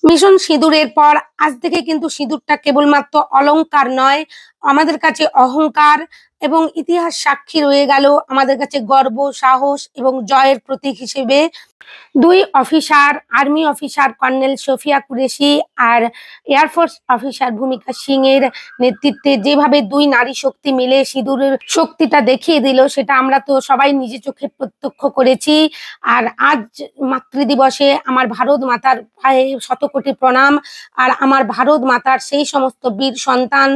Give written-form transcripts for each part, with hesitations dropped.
Mission সিঁদুরের পর আজ থেকে কিন্তু সিঁদুরটা কেবলমাত্র অলংকার নয়, আমাদের কাছে অহংকার এবং ইতিহাস সাক্ষী রয়ে গেল, আমাদের কাছে গর্ব, সাহস এবং জয়ের প্রতীক হিসেবে। দুই officer, army officer colonel Sophia Qureshi আর এয়ারফোর্স অফিসার ভূমিকা সিং এর নেতৃত্বে যেভাবে দুই নারী শক্তি মিলে সিঁদুরের শক্তিটা দেখিয়ে দিল, সেটা আমরা তো সবাই নিজে চোখে প্রত্যক্ষ করেছি। আর আজ মাতৃদিবসে আমার ভারত মাতার পায়ে শতকোটি প্রণাম। আর আমার ভারত মাতার সেই সমস্ত বীর সন্তান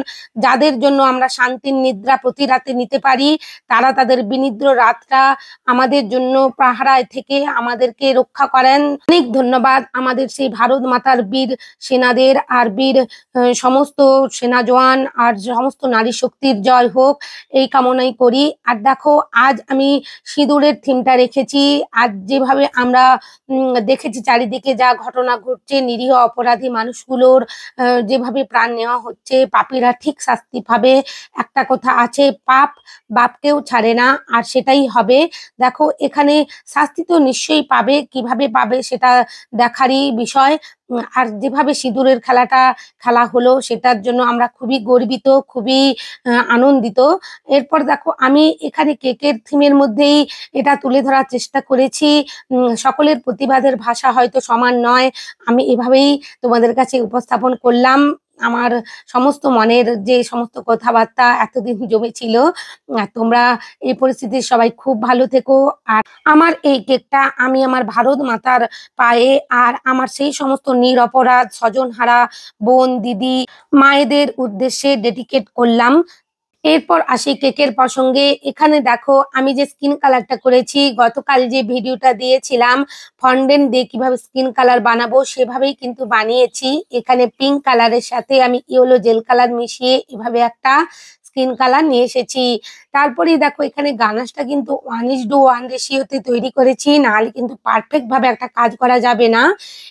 যাদের জন্য আমরা শান্তির নিদ্রা প্রতি রাতে নিতে পারি, তারা তাদের বিনিদ্র রাতটা আমাদের জন্য পাহারায় থেকে আমাদেরকে রক্ষা করেন। অনেক ধন্যবাদ আমাদের সেই ভারত মাতার বীর সেনাদের আর বীর সমস্ত সেনা জওয়ান আর সমস্ত নারী শক্তির জয় হোক, এই কামনাই করি। আর দেখো, আজ আমি সিঁদুরের থিমটা রেখেছি। আজ যেভাবে আমরা দেখেছি চারিদিকে যা ঘটনা ঘটছে, নিরীহ অপরাধী মানুষগুলোর যেভাবে প্রাণ নেওয়া হচ্ছে, পাপীরা ঠিক শাস্তি পাবে। একটা কথা আছে, পাপ বাপকেও ছাড়ে না, আর সেটাই হবে। দেখো, এখানে শাস্তি তো নিশ্চয়ই পাবে, কিভাবে পাবে সেটা দেখারই বিষয়। আর যেভাবে সিঁদুরের খেলাটা খেলা হলো, সেটার জন্য আমরা খুবই গর্বিত, খুবই আনন্দিত। এরপর দেখো, আমি এখানে কেকের থিমের মধ্যেই এটা তুলে ধরার চেষ্টা করেছি। সকলের প্রতিবাদের ভাষা হয়তো সমান নয়, আমি এভাবেই তোমাদের কাছে উপস্থাপন করলাম আমার সমস্ত মনের যে সমস্ত কথাবার্তা এতদিন জমেছিল। তোমরা এই পরিস্থিতির সবাই খুব ভালো থেকো। আর আমার এই কেকটা আমি আমার ভারত মাতার পায়ে আর আমার সেই সমস্ত নিরপরাধ স্বজনহারা বোন, দিদি, মায়েদের উদ্দেশ্যে ডেডিকেট করলাম। এরপর আসি কেকের প্রসঙ্গে। এখানে দেখো, আমি যে স্কিন কালারটা করেছি, গতকাল যে ভিডিওটা দিয়েছিলাম ফন্ডেন্ট দিয়ে কিভাবে স্কিন কালার বানাবো, সেভাবেই কিন্তু বানিয়েছি। এখানে পিঙ্ক কালারের সাথে আমি ইয়েলো জেল কালার মিশিয়ে এভাবে একটা স্কিন কালার নিয়ে এসেছি। তারপরেই দেখো, এখানে গানাশটা কিন্তু 1:1 রেশিওতে তৈরি করেছি, নাহলে কিন্তু পারফেক্ট ভাবে একটা কাজ করা যাবে না।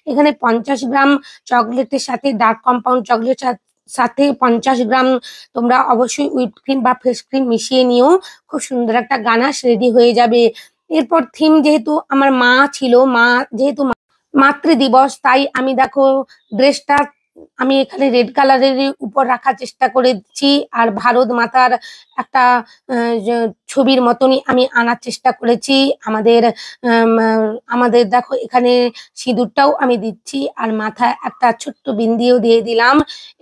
এখানে 50 গ্রাম চকলেটের সাথে ডার্ক কম্পাউন্ড চকলেট সাথে 50 গ্রাম তোমরা অবশ্যই হুইপ ক্রিম বা ফ্রেশ ক্রিম মিশিয়ে নিও, খুব সুন্দর একটা গানাশ রেডি হয়ে যাবে। এরপর থিম যেহেতু আমার মা ছিল, যেহেতু মাতৃদিবস, তাই আমি দেখো ড্রেসটা আমি এখানে রেড কালারের উপর রাখার চেষ্টা করেছি। আর ভারত মাতার একটা ছবির মতনই আমি আনার চেষ্টা করেছি। আমাদের দেখো, এখানে সিঁদুরটাও আমি দিচ্ছি আর মাথায় একটা ছোট্ট বিন্দিও দিয়ে দিলাম।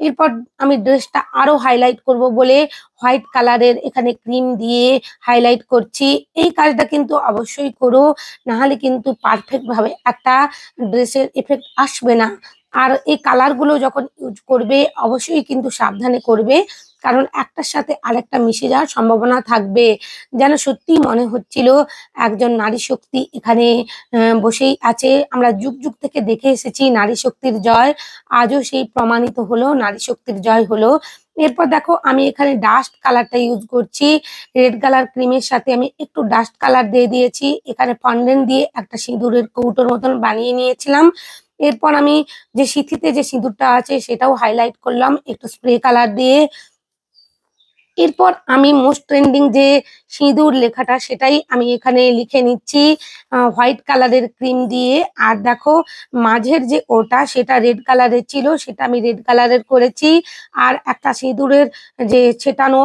এরপর আমি ড্রেসটা আরো হাইলাইট করব বলে হোয়াইট কালারের এখানে ক্রিম দিয়ে হাইলাইট করছি। এই কাজটা কিন্তু অবশ্যই করো, নাহলে কিন্তু পারফেক্ট ভাবে একটা ড্রেসের এফেক্ট আসবে না। আর এই কালারগুলো যখন ইউজ করবে অবশ্যই কিন্তু সাবধানে করবে, কারণ একটার সাথে আরেকটা মিশে যাওয়ার সম্ভাবনা থাকবে। যেন সত্যি মনে হচ্ছিল একজন নারী শক্তি এখানে বসেই আছে। আমরা যুগ যুগ থেকে দেখে এসেছি নারী শক্তির জয়, আজও সেই প্রমাণিত হলো, নারী শক্তির জয় হলো। এরপর দেখো, আমি এখানে ডাস্ট কালারটা ইউজ করছি। রেড কালার ক্রিমের সাথে আমি একটু ডাস্ট কালার দিয়ে দিয়েছি। এখানে ফন্ডেন্ট দিয়ে একটা সিঁদুরের কৌটোর মতন বানিয়ে নিয়েছিলাম। এরপর আমি যে সিঁথিতে যে সিঁদুরটা আছে সেটাও হাইলাইট করলাম একটু স্প্রে কালার দিয়ে। এরপর আমি মোস্ট ট্রেন্ডিং যে সিঁদুর লেখাটা, সেটাই আমি এখানে লিখে নিচ্ছি হোয়াইট কালারের ক্রিম দিয়ে। আর দেখো, মাঝের যে ওটা সেটা রেড কালারের ছিল, সেটা আমি রেড কালারের করেছি। আর একটা সিঁদুরের যে ছেটানো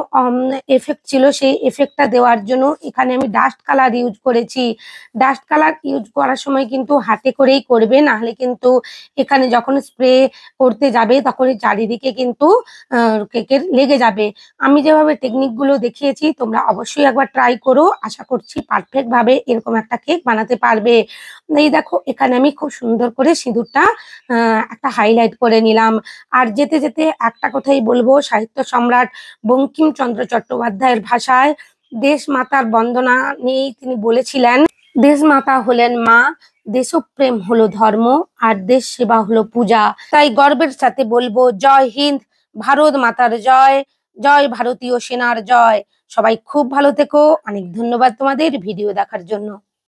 এফেক্ট ছিল, সেই এফেক্টটা দেওয়ার জন্য এখানে আমি ডাস্ট কালার ইউজ করেছি। ডাস্ট কালার ইউজ করার সময় কিন্তু হাতে করেই করবে, নাহলে কিন্তু এখানে যখন স্প্রে করতে যাবে তখনই চারিদিকে কিন্তু কেকের লেগে যাবে। আমি যেভাবে টেকনিক গুলো দেখিয়েছি তোমরা অবশ্যই একবার ট্রাই করো, আশা করছি পারফেক্ট ভাবে এরকম একটা কেক বানাতে পারবে। এই দেখো, এখানে আমি খুব সুন্দর করে সিঁদুরটা একটা হাইলাইট করে নিলাম। আর যেতে যেতে একটা কথাই বলবো, সাহিত্য সম্রাট বঙ্কিমচন্দ্র চট্টোপাধ্যায়ের ভাষায় দেশ মাতার বন্দনা নিয়েই তিনি বলেছিলেন, দেশ মাতা হলেন মা, দেশপ্রেম হলো ধর্ম, আর দেশ সেবা হলো পূজা। তাই গর্বের সাথে বলবো, জয় হিন্দ, ভারত মাতার জয়, জয় ভারতীয় সেনার জয়। সবাই খুব ভালো থেকো। অনেক ধন্যবাদ তোমাদের ভিডিও দেখার জন্য।